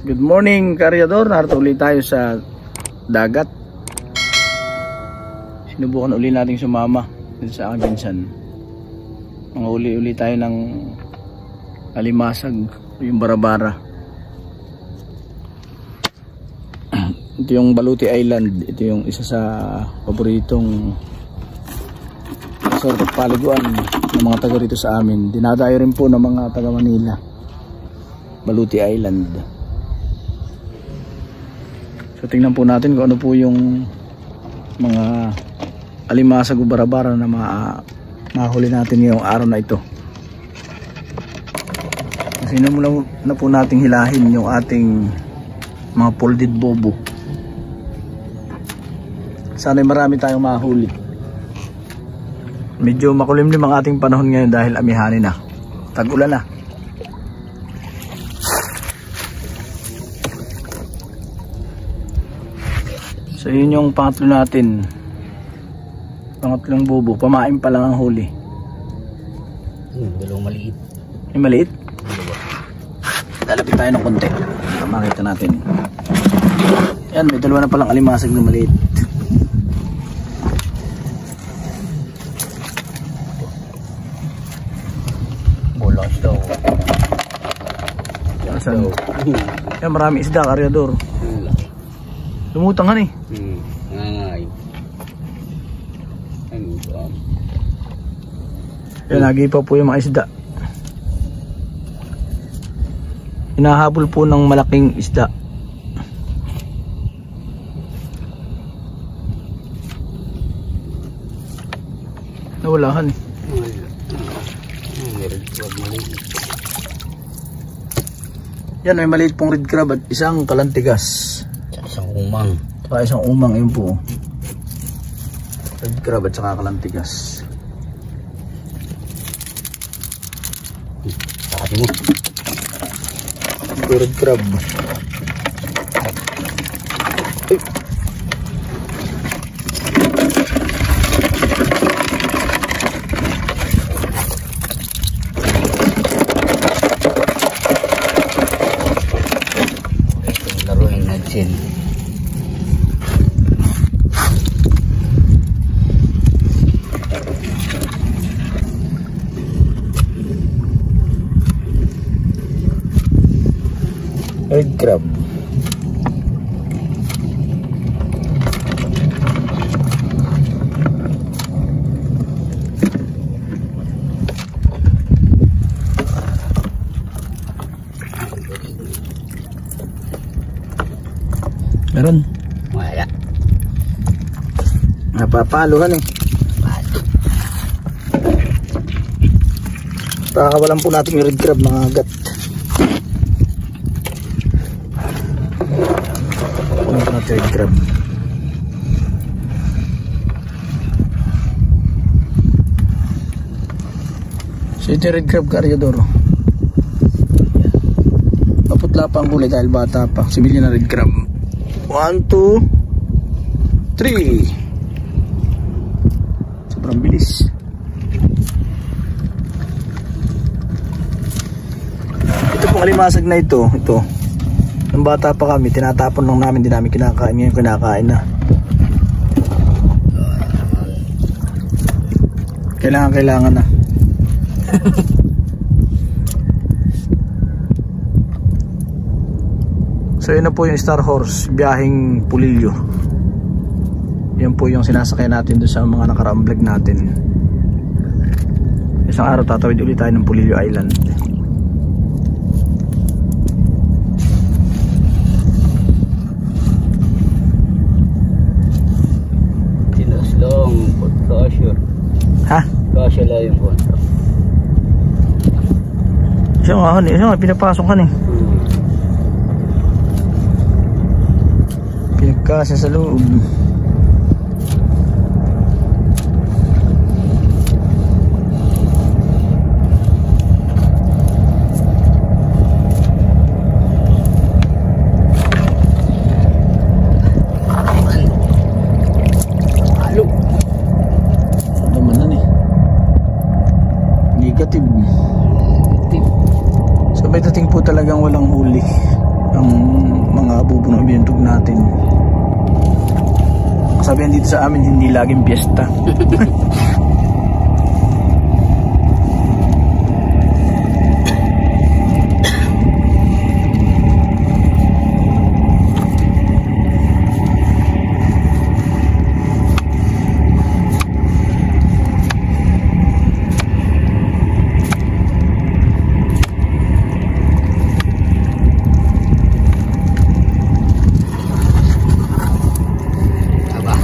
Good morning, karyador. Narito ulit tayo sa dagat. Sinubukan ulit natin sumama dito sa aking pinsan. Mga uli tayo ng alimasag, yung barabara. Ito yung Baluti Island. Ito yung isa sa paboritong sort of paliguan ng mga taga rito sa amin. Dinadayo rin po ng mga taga Manila. Baluti Island. So tingnan po natin kung ano po yung mga alimasag o barabara na mahuli natin ngayong araw na ito. Kasi mula na po nating hilahin yung ating mga folded bobo. Sana'y marami tayong mahuli. Medyo makulimlim ang ating panahon ngayon dahil amihanin na. Tag-ulan na. So yun yung pangatlo natin. Pangatlong bobo. Pamain pa lang ang huli. Dalawang maliit. May maliit? Lalapit tayo ng konti para makita natin. Yan, may dalawa na palang alimasag na maliit. Bola isda. Yan, marami isda, karyador. Lumutangan eh. Ngay. Yan, lagi pa po yung mga isda. Hinahabol po ng malaking isda. Nawalahan eh. Yan, may maliit pong red crab at isang kalantigas. Isang umang. Saka isang umang, yun po. Red crab at saka kalantigas. Sabi mo. Red crab. Ay. Laruin natin. Red crab. Meron. Wala. Napapaluhan eh. Pakakawalan po natin yung red crab, mga agat. Red crab. So ito red crab, karyador. Maputla pa ang kulay dahil bata pa. Sibilyan na red crab. 1, 2, 3. Sobrang bilis. Ito pong alimasag na ito. Nung bata pa kami, tinatapon lang namin, di namin kinakain. Ngayon kinakain na. Kailangan na. So yun na po yung Star Horse, biyaheng Pulilio. Yan po yung sinasakay natin doon sa mga nakaraang vlog natin. Isang araw tatawid ulit tayo ng Pulilio Island. Kasya. Ha? Kasya lang yung kontra. Isa nga, pinapasok ka eh. Pinagkasya sa loob. Negative. So may dating po talagang walang huli. ang mga abubo na binutog natin. Kasabihan dito sa amin, hindi laging piyesta.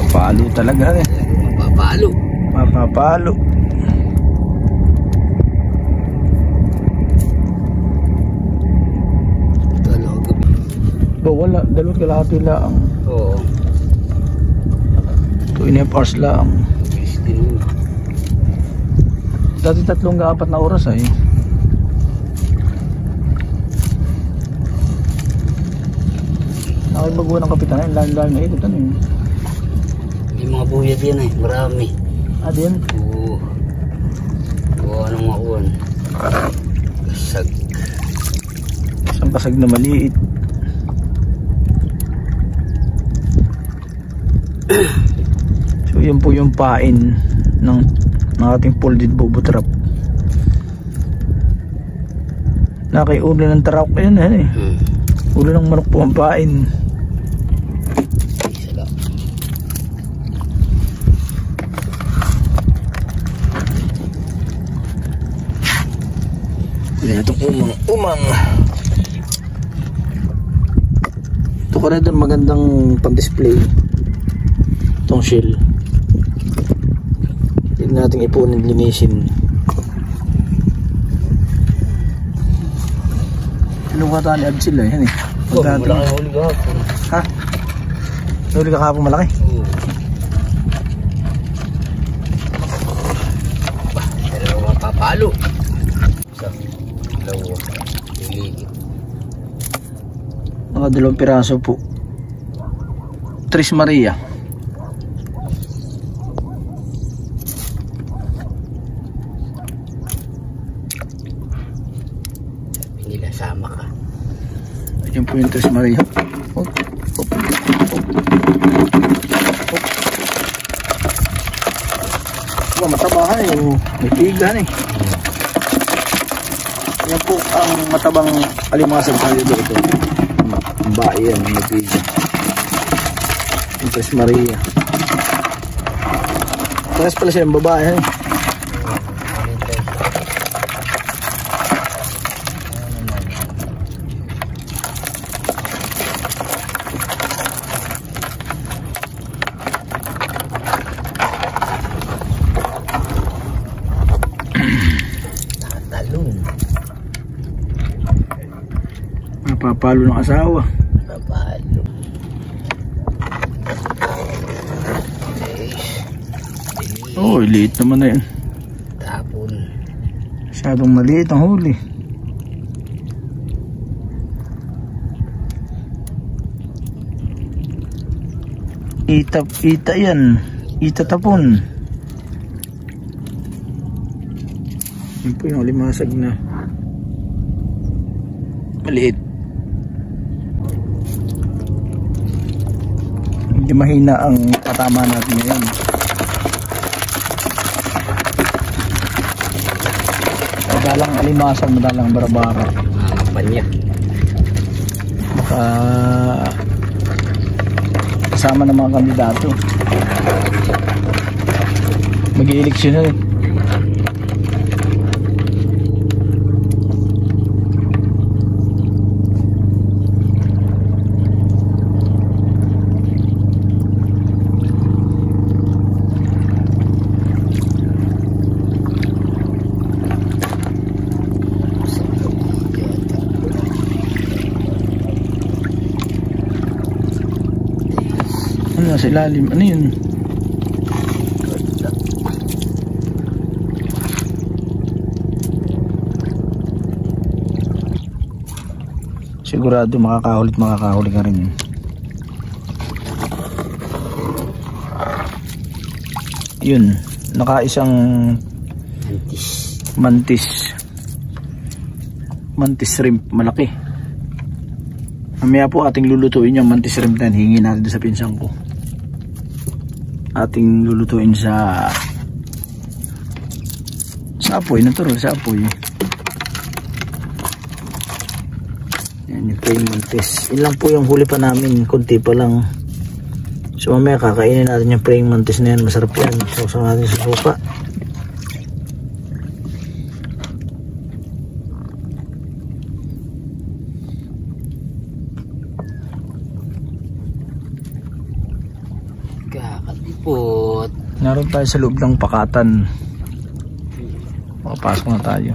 Palo talaga eh. Mapapalo. Mapapalo. Ba wala, dalawat kalahati lang. Oo. 2.5 hours lang. Dati 3-4 na oras ay. Nakibaguhan ng kapitan, lalim-lalim na ito. Ano yun? Yung mga buyad yan eh, marami. Ah, din? Oo. Oo, anong makuhan? Kasag. Isang kasag na maliit. So yun po yung pain ng ating folded bobo trap. Nakaiulo ng tarak yun eh. Ulo ng manok po ang pain. Itong umang ito ko rin magandang pang display itong shell. Hindi natin ipunin, linisin. Ano ka tali ab sila yan eh. Malaki huli kahapon. Ha? Huli ka kahapon malaki? Oo. Pero mapapalo. Mga 2 piraso po. Tres Maria. Hindi nasama ka. Ayan po yung Tres Maria. Matabahan eh. May tigan eh. Yan po ang matabang alimasag sa dito ito. Ang bae yan, may tigan. Yung Tres Maria. Pares pala siya yung babae eh. Napapalo ng asawa. Napapalo. Oh, liit naman na yan. Tapon. Masyadong maliit ang huli. Ita yan. Ita tapon. Yan po yung limasag na maliit. Hindi mahina ang patama natin ngayon. Madalang alimasag, madalang barabara. Panya. Baka kasama ng mga kandidato. Mag-i-eleksyon na rin. Ano sa ilalim? Ano yun? Sigurado makakahuli ka rin. Yun, nakaisang mantis shrimp, malaki. Mamaya po ating lulutuin yung mantis shrimp na yan. Hingin natin sa pinsang ko. Ating lulutuin sa apoy, natural sa apoy. Yan yung praying mantis. Yun lang po yung huli pa namin, kunti pa lang. So mamaya kakainin natin yung praying mantis na yan. Masarap yan. Sausaw natin sa suka. Kakatipot. Naroon tayo sa loob ng pakatan. Makapasok na tayo.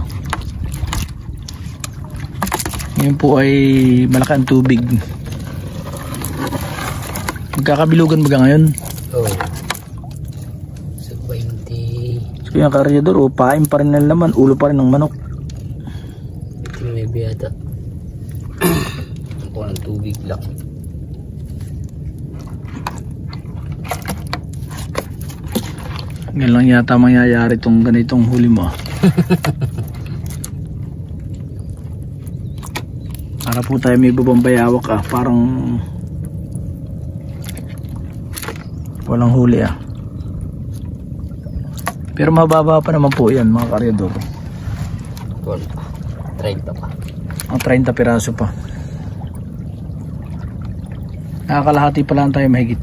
Ngayon po ay malaki ang tubig. Magkakabilugan ba ngayon? Oo. Sa 20. So yung karyador, pain pa rin ng laman, ulo pa rin ng manok. Ito may biyata. Ako ng tubig lang. Ngayon lang yata mangyayari itong ganitong huli mo. Para po tayo may bubambayawak parang walang huli Pero mababa pa naman po yan mga karyador. 30 pa. Ang 30 piraso pa. Nakakalahati pa lang tayo mahigit.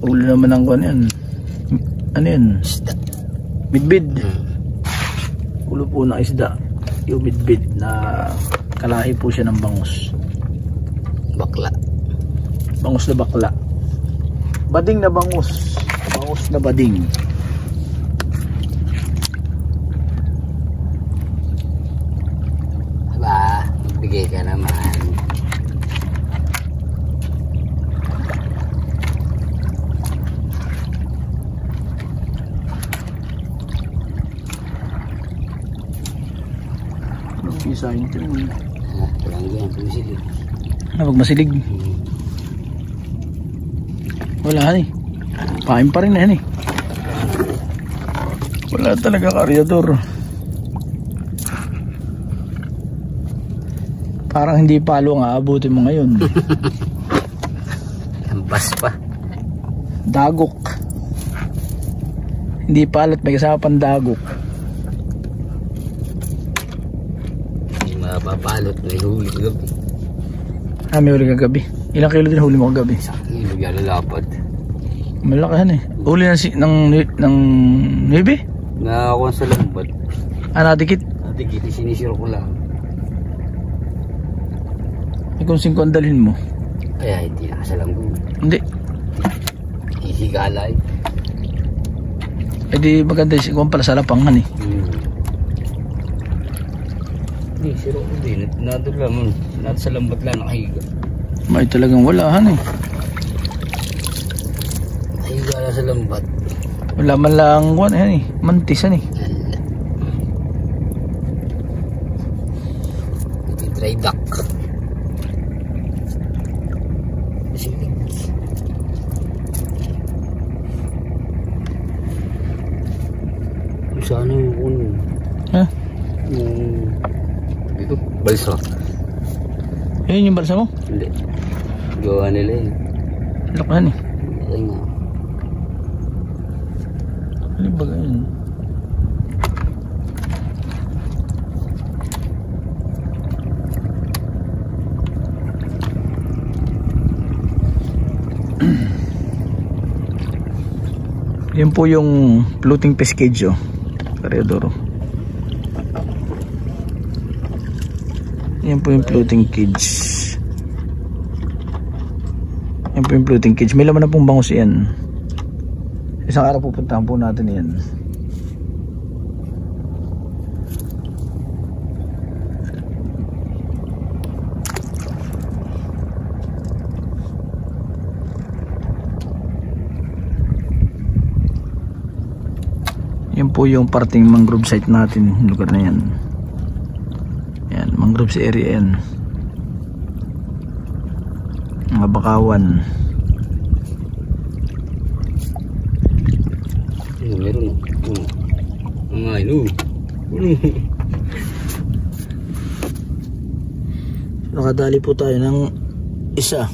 Ulo naman ang kuwan yan. Ano yan? Isda. Midbid. Ulo po ng isda. Yung midbid na kalahi po siya ng bangus. Bakla. Bangus na bakla. Bading na bangus. Bangus na bading. Aba, magbigay ka naman. Sayang ito. Walang ganyan, masilig. Pag masilig. Wala pain pa rin na wala talaga karyador. Parang hindi palo ang aabutin mo ngayon. Lampas pa. Dagok. Hindi palat, may kasama pang dagok. Mapapalot, may huli kagabi. May huli kagabi. Ilang kilo din huli mo kagabi? 1 kilo yan lalapad. Malakihan huli ng nebe? Nakakuha sa lambat. Nadikit? Nadikit, sinisiro ko lang. Kung 5 ang dalhin mo? Kaya hindi nakasalang ko. Hindi. Isigalay. Di maganda yung pala sa lapangan Hindi, siro ko din. Nato lang, nato sa lambat lang nakahiga. May talagang walahan Nakahiga na sa lambat. Wala man lang mantisan Dry duck. Sana yung kuno. Dito, balsa. Yun yung balsa mo? Hindi. Gawa nila yun. Lakahan Ay nga. Ano ba ganyan? Yan po yung floating pescage karyador. Yan po yung floating cage. Yan po yung floating cage. May laman na pong bangus yan. Isang araw pupuntahan po natin yan. Yan po yung parting mangrove site natin, yung lugar na yan. Yan, mangrove sa area yan. Mga bakawan. Kumain, Nakadali po tayo ng isa.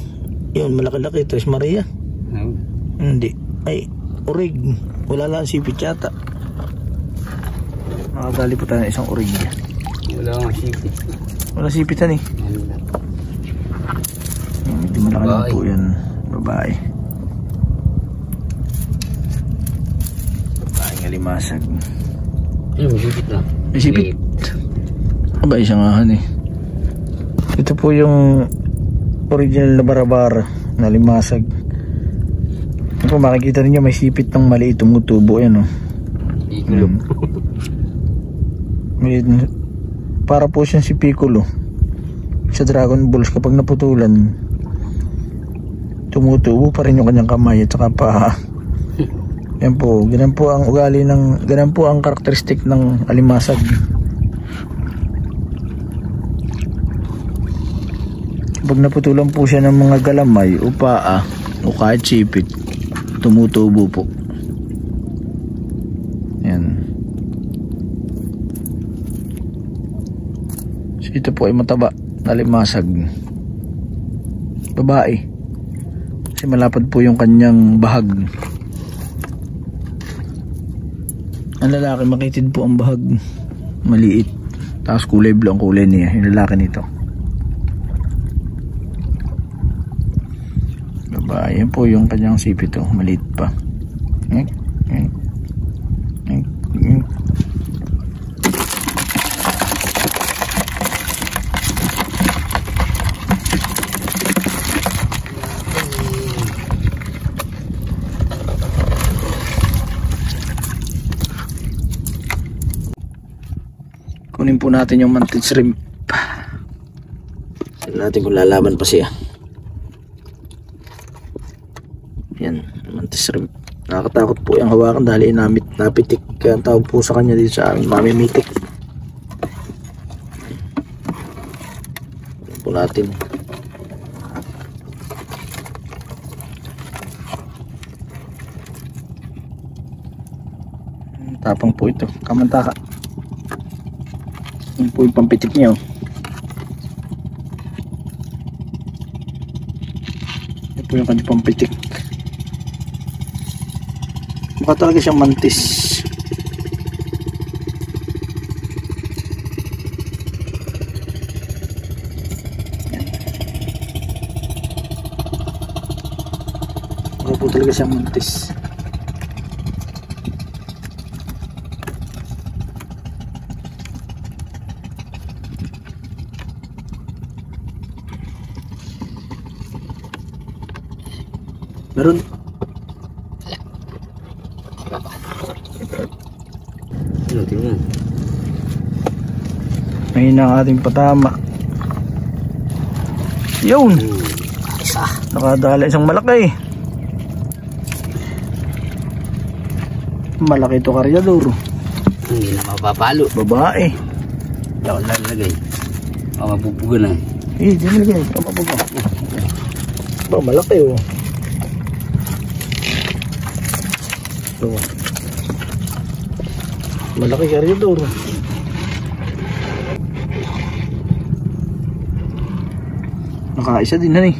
Yun, malaki-laki. Tres Maria. Hindi. Ay, urig. Wala lang sipit yata. Nakadali po tayo ng isang urig. Wala akong sipit. Wala sipitan eh. Hindi malaki lang po yan. Babae. Babaeng alimasag. May sipit na. May sipit? Aba, isang ahan eh. Ito po yung original na barabara na limasag. Ito, makikita niyo may sipit ng maliit tumutubo yan oh. Para po siyang si Piccolo sa Dragon Balls. Kapag naputulan, tumutubo pa rin yung kanyang kamay at saka paa. Yan po, ganun po ang ugali ng, ganun po ang karakteristik ng alimasag. Pag naputulan po siya ng mga galamay o paa o kahit sipit, tumutubo po. Yan. So ito po ay mataba na limasag. Babae. Kasi malapad po yung kanyang bahag. Ang lalaki makitid po ang bahag. Maliit. Tapos kulay blue ang kulay niya. Yung lalaki nito. Ayan po yung kanyang sipit oh, maliit pa. Kunin po natin yung mantis shrimp. Tignan natin kung lalaban pa siya. Yan, mantis shrimp. Nakakatakot po yung hawakan dahil napitik. Kaya ang tawag po sa kanya dito sa amin, mamimitik. Yan po natin. Tapang po ito, kamantaka. Yan po yung pampitik niya oh. Yan po yung kanyang pampitik. Mukha talaga siyang mantis. Mukha po talaga siyang mantis. Meron. Tingnan. Mahina ang ating patama. Yun. Isa. Nakadala isang malaki. Malaki ito karyador. Hindi na mapapalo. Babae. Hindi ako lalagay. Mapupugan na. Eh, di nalagay. Mapupugan. Ba, malaki oh. Ito. Malaki karyador. Nakaisa din na eh.